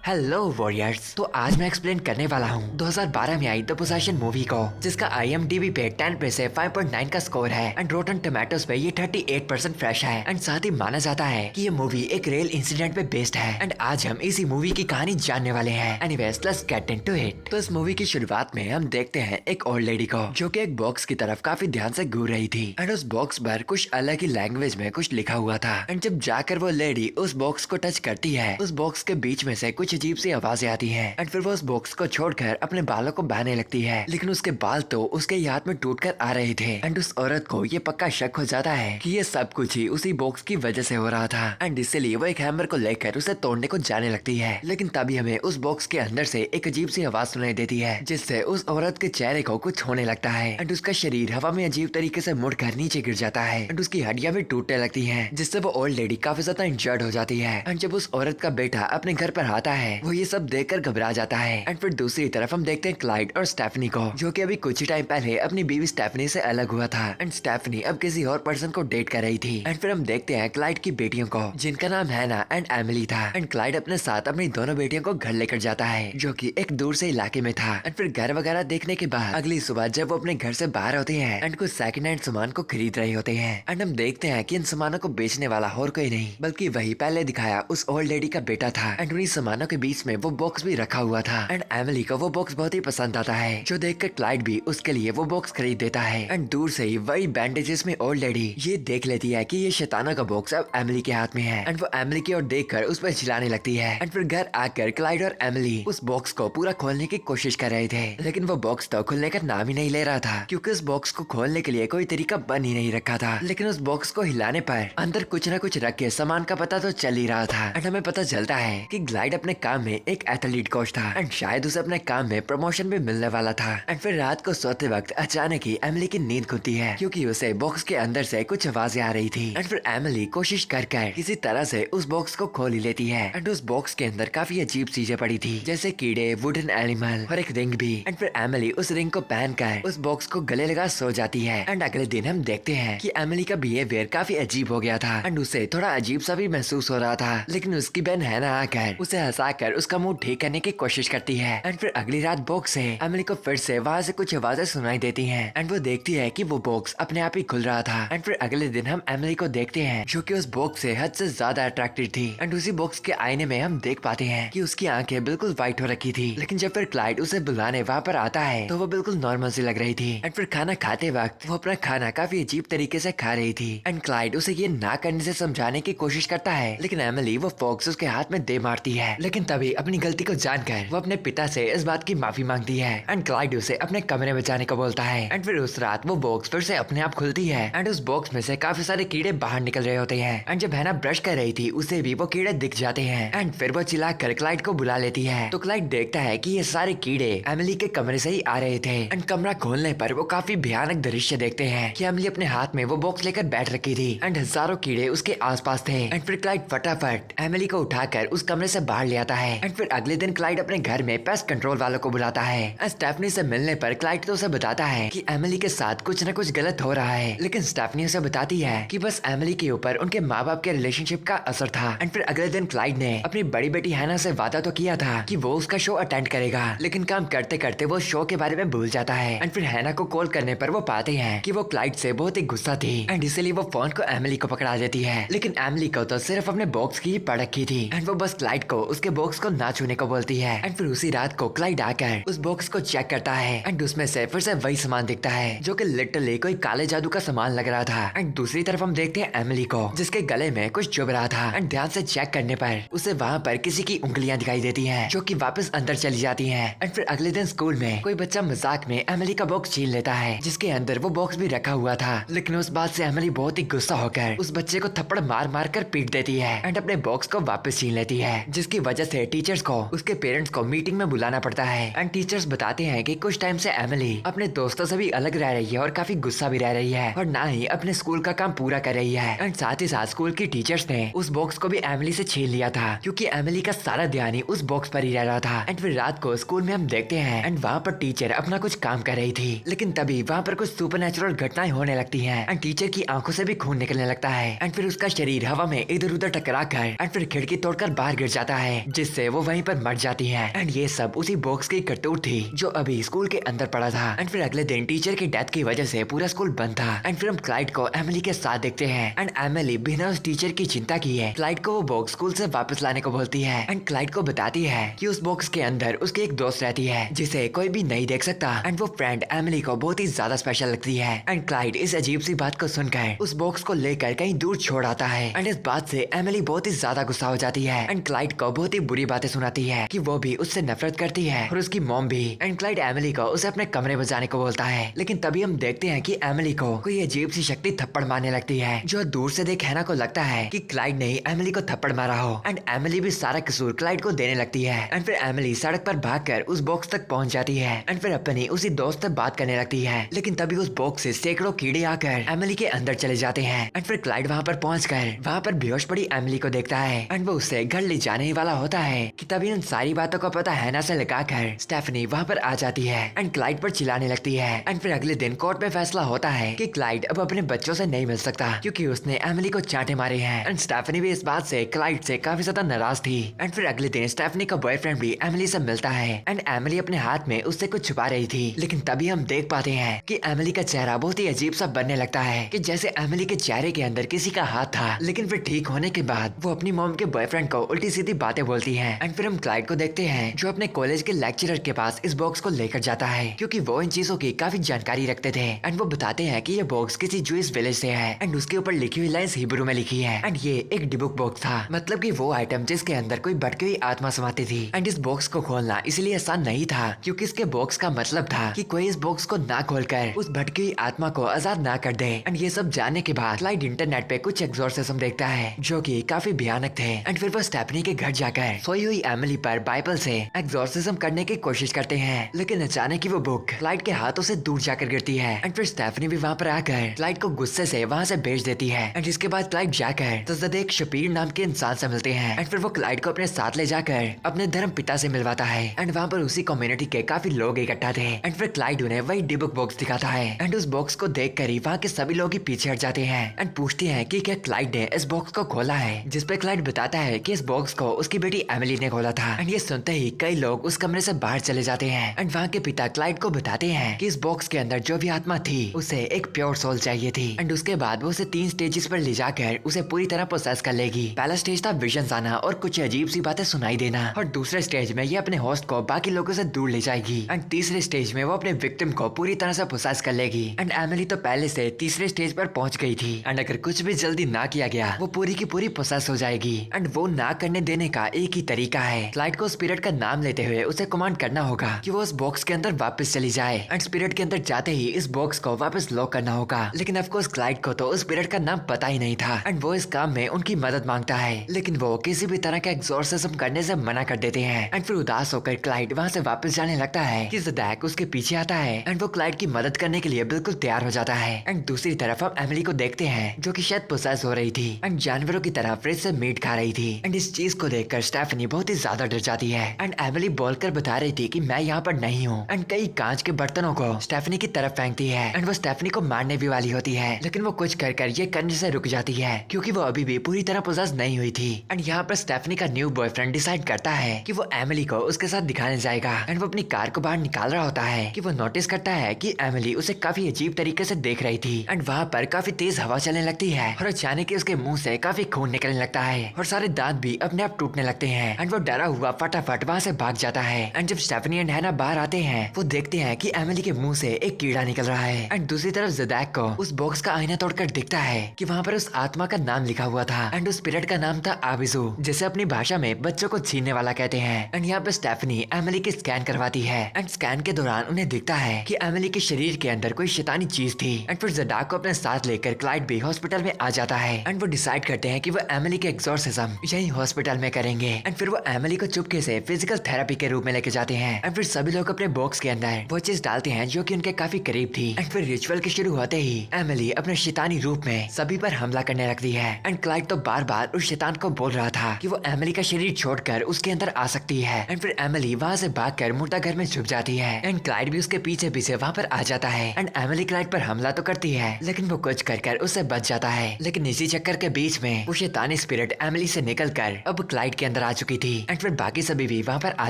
Hello warriors. तो आज मैं एक्सप्लेन करने वाला हूँ 2012 में आई द पोसेशन मूवी को, जिसका IMDb पे 10 पे से 5.9 का स्कोर है एंड रोटन टोमेटोज पे ये 38% फ्रेश है एंड साथ ही माना जाता है कि ये मूवी एक रियल इंसिडेंट पे बेस्ड है एंड आज हम इसी मूवी की कहानी जानने वाले हैं। Anyways let's get into it. तो इस मूवी की शुरुआत में हम देखते हैं एक ओल्ड लेडी को जो कि एक बॉक्स की तरफ काफी ध्यान से घूर रही थी एंड उस बॉक्स पर कुछ अलग ही लैंग्वेज में कुछ लिखा हुआ था एंड जब जाकर वो लेडी उस बॉक्स को टच करती है, उस बॉक्स के बीच में से कुछ अजीब सी आवाजें आती हैं एंड फिर वो उस बॉक्स को छोड़कर अपने बालों को बहाने लगती है, लेकिन उसके बाल तो उसके हाथ में टूटकर आ रहे थे एंड उस औरत को ये पक्का शक हो जाता है कि ये सब कुछ ही उसी बॉक्स की वजह से हो रहा था एंड इसलिए वो एक हैमर को लेकर उसे तोड़ने को जाने लगती है। लेकिन तभी हमें उस बॉक्स के अंदर से एक अजीब सी आवाज सुनाई देती है जिससे उस औरत के चेहरे को कुछ होने लगता है एंड उसका शरीर हवा में अजीब तरीके से मुड़कर नीचे गिर जाता है एंड उसकी हड्डियां भी टूटने लगती हैं, जिससे वो ओल्ड लेडी काफी ज्यादा इंजर्ड हो जाती है एंड जब उस औरत का बेटा अपने घर पर आता है वो ये सब देखकर घबरा जाता है एंड फिर दूसरी तरफ हम देखते हैं क्लाइड और स्टेफनी को जो कि अभी कुछ ही टाइम पहले अपनी बीवी स्टेफनी से अलग हुआ था एंड स्टेफनी अब किसी और पर्सन को डेट कर रही थी एंड फिर हम देखते हैं क्लाइड की बेटियों को जिनका नाम हैना एंड एमिली था एंड क्लाइड अपने साथ अपनी दोनों बेटियों को घर लेकर जाता है जो कि एक दूर से इलाके में था एंड फिर घर वगैरह देखने के बाद अगली सुबह जब वो अपने घर से बाहर होते हैं एंड कुछ सेकंड हैंड सामान को खरीद रहे होते हैं एंड हम देखते हैं कि इन सामानों को बेचने वाला और कोई नहीं बल्कि वही पहले दिखाया उस ओल्ड लेडी का बेटा था एंड उन्हीं सामानों के बीच में वो बॉक्स भी रखा हुआ था एंड एमिली को वो बॉक्स बहुत ही पसंद आता है जो देखकर क्लाइड भी उसके लिए वो बॉक्स खरीद देता है एंड दूर से ही वही बैंडेजेस में ओल्ड लेडी ये देख लेती है कि ये शैताना का बॉक्स अब एमिली के हाथ में है एंड वो एमिली की ओर देखकर उस पर चिल्लाने लगती है एंड फिर घर आकर क्लाइड और एमिली उस बॉक्स को पूरा खोलने की कोशिश कर रहे थे, लेकिन वो बॉक्स तो खुलने का नाम ही नहीं ले रहा था क्योंकि उस बॉक्स को खोलने के लिए कोई तरीका बन ही नहीं रखा था। लेकिन उस बॉक्स को हिलाने पर अंदर कुछ न कुछ रख के सामान का पता तो चल ही रहा था एंड हमें पता चलता है कि क्लाइड अपने काम में एक एथलीट कोच था एंड शायद उसे अपने काम में प्रमोशन भी मिलने वाला था एंड फिर रात को सोते वक्त अचानक ही एमिली की नींद खुलती है क्योंकि उसे बॉक्स के अंदर से कुछ आवाजें आ रही थी एंड फिर एमिली कोशिश कर किसी तरह से उस बॉक्स को खोल ही लेती है एंड उस बॉक्स के अंदर काफी अजीब चीजें पड़ी थी जैसे कीड़े, वुडन एनिमल और एक रिंग भी एंड फिर एमिली उस रिंग को पहनकर उस बॉक्स को गले लगा सो जाती है एंड अगले दिन हम देखते हैं कि एमिली का बिहेवियर काफी अजीब हो गया था एंड उसे थोड़ा अजीब सा भी महसूस हो रहा था, लेकिन उसकी बहन हैना आकर उसे हंसाकर उसका मूड ठीक करने की कोशिश करती है एंड फिर अगली रात बॉक्स से एमिली को फिर से वहाँ से कुछ आवाजें सुनाई देती हैं एंड वो देखती है कि वो बॉक्स अपने आप ही खुल रहा था एंड फिर अगले दिन हम एमिली को देखते हैं जो कि उस बॉक्स से हद से ज्यादा अट्रैक्टेड थी एंड उसी बॉक्स के आईने में हम देख पाते हैं कि उसकी आंखें बिल्कुल व्हाइट हो रखी थी, लेकिन जब फिर क्लाइड उसे बुलाने वहाँ पर आता है तो वो बिल्कुल नॉर्मल सी लग रही थी एंड फिर खाना खाते वक्त वो अपना खाना काफी अजीब तरीके से खा रही थी एंड क्लाइड उसे ये ना करने से समझाने की कोशिश करता है, लेकिन एमिली वो बॉक्स उसके हाथ में दे मारती है। लेकिन तभी अपनी गलती को जानकर वो अपने पिता से इस बात की माफी मांगती है एंड क्लाइड उसे अपने कमरे में जाने को बोलता है एंड फिर उस रात वो बॉक्स फिर से अपने आप खुलती है एंड उस बॉक्स में से काफी सारे कीड़े बाहर निकल रहे होते हैं एंड जब हैना ब्रश कर रही थी उसे भी वो कीड़े दिख जाते हैं एंड फिर वो चिल्लाकर क्लाइड को बुला लेती है। तो क्लाइड देखता है कि ये सारे कीड़े एमिली के कमरे से ही आ रहे थे एंड कमरा खोलने पर वो काफी भयानक दृश्य देखते हैं कि एमिली अपने हाथ में वो बॉक्स लेकर बैठ रखी थी एंड हजारों कीड़े उसके आसपास थे एंड फिर क्लाइड फटाफट एमिली को उठाकर उस कमरे से बाहर ले आता है एंड फिर अगले दिन क्लाइड अपने घर में पेस्ट कंट्रोल वालों को बुलाता है एंड स्टेफनी से मिलने पर क्लाइड तो उसे बताता है कि एमिली के साथ कुछ न कुछ गलत हो रहा है, लेकिन स्टेफनी उसे बताती है कि बस एमिली के ऊपर उनके माँ बाप के रिलेशनशिप का असर था एंड फिर अगले दिन क्लाइड ने अपनी बड़ी बेटी हैना से वादा तो किया था कि वो उसका शो अटेंड करेगा, लेकिन काम करते करते वो शो के बारे में भूल जाता है एंड फिर हैना को कॉल करने पर वो पाते हैं कि वो क्लाइड से बहुत ही गुस्सा थी एंड इसलिए वो फोन को एमिली को पकड़ा देती है, लेकिन एमिली को तो सिर्फ अपने बॉक्स की ही पड़ रखी थी एंड वो बस क्लाइड को उसके बॉक्स को ना छूने को बोलती है एंड फिर उसी रात को क्लाइड आकर उस बॉक्स को चेक करता है एंड उसमें से फिर से वही सामान दिखता है जो कि लिटरली कोई काले जादू का सामान लग रहा था एंड दूसरी तरफ हम देखते हैं एमिली को जिसके गले में कुछ चुभ रहा था एंड ध्यान से चेक करने पर उसे वहाँ पर किसी की उंगलियां दिखाई देती हैं जो कि वापस अंदर चली जाती हैं एंड फिर अगले दिन स्कूल में कोई बच्चा मजाक में एमिली का बॉक्स छीन लेता है जिसके अंदर वो बॉक्स भी रखा हुआ था, लेकिन उस बात से एमिली बहुत ही गुस्सा होकर उस बच्चे को थप्पड़ मार मार कर पीट देती है एंड अपने बॉक्स को वापस छीन लेती है, जिसकी वजह से टीचर्स को उसके पेरेंट्स को मीटिंग में बुलाना पड़ता है एंड टीचर्स बताते हैं कि कुछ टाइम से एमिली अपने दोस्तों से भी अलग रह रही है और काफी गुस्सा भी रह रही है और ना ही अपने स्कूल का काम पूरा कर रही है एंड साथ ही साथ स्कूल की टीचर्स ने उस बॉक्स को भी एमिली से छीन लिया था क्योंकि एमिली का सारा ध्यान ही उस बॉक्स पर ही रह रहा था एंड फिर रात को स्कूल में हम देखते हैं एंड वहाँ पर टीचर अपना कुछ काम कर रही थी, लेकिन तभी वहाँ पर कुछ सुपरनैचुरल घटनाएं होने लगती हैं एंड टीचर की आंखों से भी खून निकलने लगता है एंड फिर उसका शरीर हवा में इधर उधर टकरा कर एंड फिर खिड़की तोड़कर बाहर गिर जाता है, जिससे वो वहीं पर मर जाती है। एंड ये सब उसी बॉक्स की करतूत थी जो अभी स्कूल के अंदर पड़ा था। एंड फिर अगले दिन टीचर की डेथ की वजह से पूरा स्कूल बंद था। एंड फिर हम क्लाइड को एमिली के साथ देखते हैं। एंड एमिली बिना उस टीचर की चिंता किए क्लाइड को वो बॉक्स स्कूल से वापस लाने को बोलती है। एंड क्लाइड को बताती है कि उस बॉक्स के अंदर उसकी एक दोस्त रहती है जिसे कोई भी नहीं देख सकता। एंड वो फ्रेंड एमिली को बहुत ही ज्यादा स्पेशल लगती है। एंड क्लाइड इस अजीब सी बात को सुनकर उस बॉक्स को लेकर कहीं दूर छोड़ आता है। एंड इस बात से एमिली बहुत ही ज्यादा गुस्सा हो जाती है। एंड क्लाइड को बहुत ही बुरी बातें सुनाती है कि वो भी उससे नफरत करती है और उसकी मॉम भी। एंड क्लाइड एमिली को उसे अपने कमरे में जाने को बोलता है। लेकिन तभी हम देखते हैं कि एमिली को कोई अजीब सी शक्ति थप्पड़ मारने लगती है जो दूर से देख हैना को लगता है कि क्लाइड ने ही एमिली को थप्पड़ मारा हो। एंड एमिली भी सारा कसूर क्लाइड को देने लगती है। एंड फिर एमिली सड़क पर भागकर उस बॉक्स तक पहुंच जाती है। एंड फिर अपनी उसी दोस्त से बात करने लगती है। लेकिन तभी उस बॉक्स से सैकड़ों कीड़े आकर एमिली के अंदर चले जाते हैं। एंड फिर क्लाइड वहाँ पर पहुंचकर वहाँ पर बेहोश पड़ी एमिली को देखता है। एंड वो उससे घर ले जाने ही वाला होता है कि तभी उन सारी बातों का पता हैना से लगाकर स्टेफनी वहाँ पर आ जाती है। एंड क्लाइड पर चिल्लाने लगती है। एंड फिर अगले दिन कोर्ट में फैसला होता है कि क्लाइड अब अपने बच्चों से नहीं मिल सकता क्योंकि उसने एमिली को चांटे मारे हैं। एंड स्टेफनी भी इस बात से क्लाइड से काफी ज्यादा नाराज थी। एंड फिर अगले दिन स्टेफनी का बॉयफ्रेंड भी एमिली से मिलता है। एंड एमिली अपने हाथ में उससे कुछ छुपा रही थी। लेकिन तभी हम देख पाते हैं कि एमिली का चेहरा बहुत ही अजीब सा बनने लगता है कि जैसे एमिली के चेहरे के अंदर किसी का हाथ था। लेकिन फिर ठीक होने के बाद वो अपनी मॉम के बॉयफ्रेंड को उल्टी सीधी बातें बोलती है। एंड फिर हम क्लाइड को देखते हैं जो अपने कॉलेज के लेक्चरर के पास इस बॉक्स को लेकर जाता है क्योंकि वो इन चीजों की काफी जानकारी रखते थे। एंड वो बताते हैं कि ये बॉक्स किसी जूइश विलेज से है। एंड उसके ऊपर लिखी हुई लाइंस हिब्रू में लिखी है। एंड ये एक डिबुक बॉक्स था, मतलब कि वो आइटम जिसके अंदर कोई भटकी हुई आत्मा समाती थी। एंड इस बॉक्स को खोलना इसलिए आसान नहीं था क्योंकि इसके बॉक्स का मतलब था कि कोई इस बॉक्स को ना खोलकर उस भटकी हुई आत्मा को आजाद ना कर दे। एंड ये सब जानने के बाद क्लाइड इंटरनेट पे कुछ एग्जॉर्सिज्म देखता है जो कि काफी भयानक थे। एंड फिर वो स्टेफनी के घर जाकर सोई हुई एमिली पर बाइबल से एग्जॉर्सिज्म करने की कोशिश करते हैं। लेकिन अचानक ही वो बुक क्लाइड के हाथों से दूर जाकर गिरती है। एंड फिर स्टेफनी भी वहाँ पर आकर क्लाइड को गुस्से से वहाँ से भेज देती है। एंड इसके बाद क्लाइड जाकर तजदीक शपीर नाम के इंसान से मिलते हैं। एंड फिर वो क्लाइड को अपने साथ ले जाकर अपने धर्म पिता से मिलवाता है। एंड वहाँ पर उसी कम्युनिटी के काफी लोग इकट्ठा थे। एंड फिर क्लाइड उन्हें वही डिबुक बॉक्स दिखाता है। एंड उस बॉक्स को देखकर ही वहाँ के सभी लोग ही पीछे हट जाते हैं एंड पूछते हैं कि क्या क्लाइड ने इस बॉक्स को खोला है। जिस पे क्लाइड बताता है कि इस बॉक्स को उसकी बेटी एमिली ने खोला था। एंड ये सुनते ही कई लोग उस कमरे से बाहर चले जाते हैं। एंड वहाँ के पिता क्लाइड को बताते हैं कि इस बॉक्स के अंदर जो भी आत्मा थी उसे एक प्योर सोल चाहिए थी। एंड उसके बाद वो उसे 3 स्टेजेस पर ले जाकर उसे पूरी तरह प्रोसेस कर लेगी। पहला स्टेज था विजन आना और कुछ अजीब सी बातें सुनाई देना। और दूसरे स्टेज में ये अपने होस्ट को बाकी लोगों से दूर ले जाएगी। एंड तीसरे स्टेज में वो अपने विक्टिम को पूरी तरह से प्रोसेस कर लेगी। एंड एमिली तो पहले से तीसरे स्टेज पर पहुंच गई थी। एंड अगर कुछ भी जल्दी ना किया गया वो पूरी की पूरी प्रोसेस हो जाएगी। एंड वो ना करने देने का एक ही तरीका है, क्लाइड को स्पिरिट का नाम लेते हुए उसे कमांड करना होगा कि वो उस बॉक्स के अंदर वापस चली जाए। एंड स्पिरिट के अंदर जाते ही इस बॉक्स को वापस लॉक करना होगा। लेकिन ऑफ कोर्स क्लाइड को तो उस स्पिरिट का नाम पता ही नहीं था। एंड वो इस काम में उनकी मदद मांगता है लेकिन वो किसी भी तरह का एक्सोर्सिज्म करने से मना कर देते हैं। एंड फिर उदास होकर क्लाइड वहाँ से वापस जाने लगता है कि ज़दैक उसके पीछे आता है। एंड वो क्लाइड की मदद करने के लिए बिल्कुल तैयार हो जाता है। एंड दूसरी तरफ हम एमिली को देखते हैं जो कि शायद प्रोसेस हो रही थी एंड जानवरों की तरह फ्रिज से मीट खा रही थी। एंड इस चीज को देखकर स्टेफनी बहुत ही ज्यादा डर जाती है। एंड एमिली बोलकर बता रही थी कि मैं यहाँ पर नहीं हूँ। एंड कई कांच के बर्तनों को स्टेफनी की तरफ फेंकती है। एंड वो स्टेफनी को मारने भी वाली होती है लेकिन वो कुछ कर ये करने से रुक जाती है क्योंकि वो अभी भी पूरी तरह प्रोसेस नहीं हुई थी। एंड यहाँ पर स्टेफनी का न्यू बॉयफ्रेंड डिसाइड करता है कि वो एमिली को उसके साथ दिखाने जाएगा। एंड वो अपनी कार को बाहर निकाल रहा होता है कि वो नोटिस करता है कि एमिली उसे काफी अजीब तरीके से देख रही थी। एंड वहाँ पर काफी तेज हवा चलने लगती है और अचानक उसके मुंह से काफी खून निकलने लगता है और सारे दांत भी अपने आप टूटने लगते हैं। एंड वो डरा हुआ फटाफट वहाँ से भाग जाता है। एंड जब स्टेफनी एंड हैना बाहर आते हैं वो देखते हैं कि एमिली के मुंह से एक कीड़ा निकल रहा है। एंड दूसरी तरफ ज़दैक को उस बॉक्स का आईना तोड़कर दिखता है कि वहाँ पर उस आत्मा का नाम लिखा हुआ था। एंड उस स्पिरिट का नाम था आबिजू, जिसे अपनी भाषा में बच्चों को छीनने वाला कहते हैं। एंड यहाँ पे स्टेफनी एमिली की स्कैन करवाती है। एंड स्कैन के दौरान उन्हें दिखता है कि एमिली के शरीर के अंदर कोई शैतानी चीज थी। एंड फिर ज़दैक को अपने साथ लेकर क्लाइड भी हॉस्पिटल में आ जाता है। एंड वो डिसाइड करते हैं कि वो एमिली के एक्सोर्सिज्म यही हॉस्पिटल में करेंगे। एंड फिर वो एमिली को चुपके से फिजिकल थेरेपी के रूप में लेके जाते हैं। एंड फिर सभी लोग अपने बॉक्स के अंदर वो चीज डालते हैं जो कि उनके काफी करीब थी। एंड फिर रिचुअल के शुरू होते ही एमिली अपने शैतानी रूप में सभी पर हमला करने लगती है। एंड क्लाइड तो बार बार उस शैतान को बोल रहा था कि वो एमिली का शरीर छोड़कर उसके अंदर आ सकती है। एंड फिर एमिली वहाँ से भागकर मुर्दा घर में छुप जाती है। एंड क्लाइड भी उसके पीछे पीछे वहाँ पर आ जाता है। एंड एमिली क्लाइड पर हमला तो करती है लेकिन वो कुछ कर उससे बच जाता है। लेकिन इसी चक्कर के बीच में वो शैतानी स्पिरिट एमिली से निकलकर अब क्लाइड के अंदर अंदर आ चुकी थी। एंड फिर बाकी सभी भी वहाँ पर आ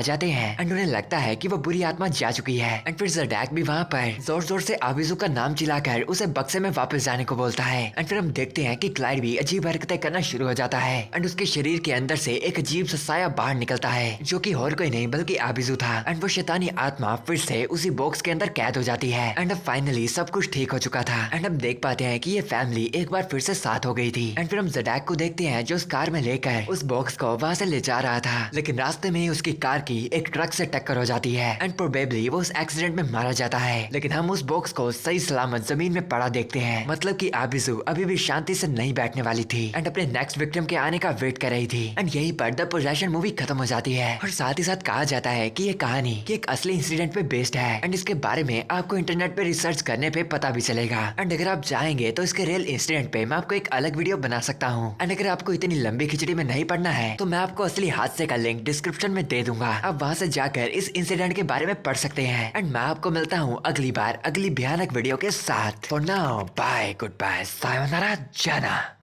जाते हैं एंड उन्हें लगता है कि वो बुरी आत्मा जा चुकी है। एंड फिर ज़रडैक भी वहाँ पर जोर जोर से आबिजू का नाम चिल्लाकर उसे बक्से में वापस जाने को बोलता है। एंड फिर हम देखते हैं कि क्लाइड भी अजीब हरकतें करना शुरू हो जाता है एंड उसके शरीर के अंदर से एक अजीब सा साया बाहर निकलता है जो कि और कोई नहीं बल्कि आबिजू था। एंड वो शैतानी आत्मा फिर से उसी बॉक्स के अंदर कैद हो जाती है। एंड अब फाइनली सब कुछ ठीक हो चुका था एंड अब देख पाते हैं कि ये फैमिली एक बार फिर से साथ हो गई थी। एंड फिर हम ज़रडैक को देखते हैं जो उस कार में लेकर उस बॉक्स को वहाँ से ले जा रहा था, लेकिन रास्ते में ही उसकी कार की एक ट्रक से टक्कर हो जाती है एंड प्रोबेबली वो उस एक्सीडेंट में मारा जाता है। लेकिन हम उस बॉक्स को सही सलामत जमीन में पड़ा देखते हैं, मतलब कि आबिजू अभी भी शांति से नहीं बैठने वाली थी एंड अपने नेक्स्ट विक्टिम के आने का वेट कर रही थी। एंड यही पर द पोजेशन मूवी खत्म हो जाती है और साथ ही साथ कहा जाता है कि ये कहानी कि एक असली इंसिडेंट पे बेस्ड है एंड इसके बारे में आपको इंटरनेट पे रिसर्च करने पे पता भी चलेगा। एंड अगर आप चाहेंगे तो इसके रियल इंसिडेंट पे मैं आपको एक अलग वीडियो बना सकता हूँ। एंड अगर आपको इतनी लंबी खिचड़ी में नहीं पढ़ना है तो मैं आपको असली हादसे का लिंक डिस्क्रिप्शन में दे दूंगा, आप वहाँ से जाकर इस इंसिडेंट के बारे में पढ़ सकते हैं। एंड मैं आपको मिलता हूँ अगली बार अगली भयानक वीडियो के साथ। For now bye, goodbye, sayonara, जाना।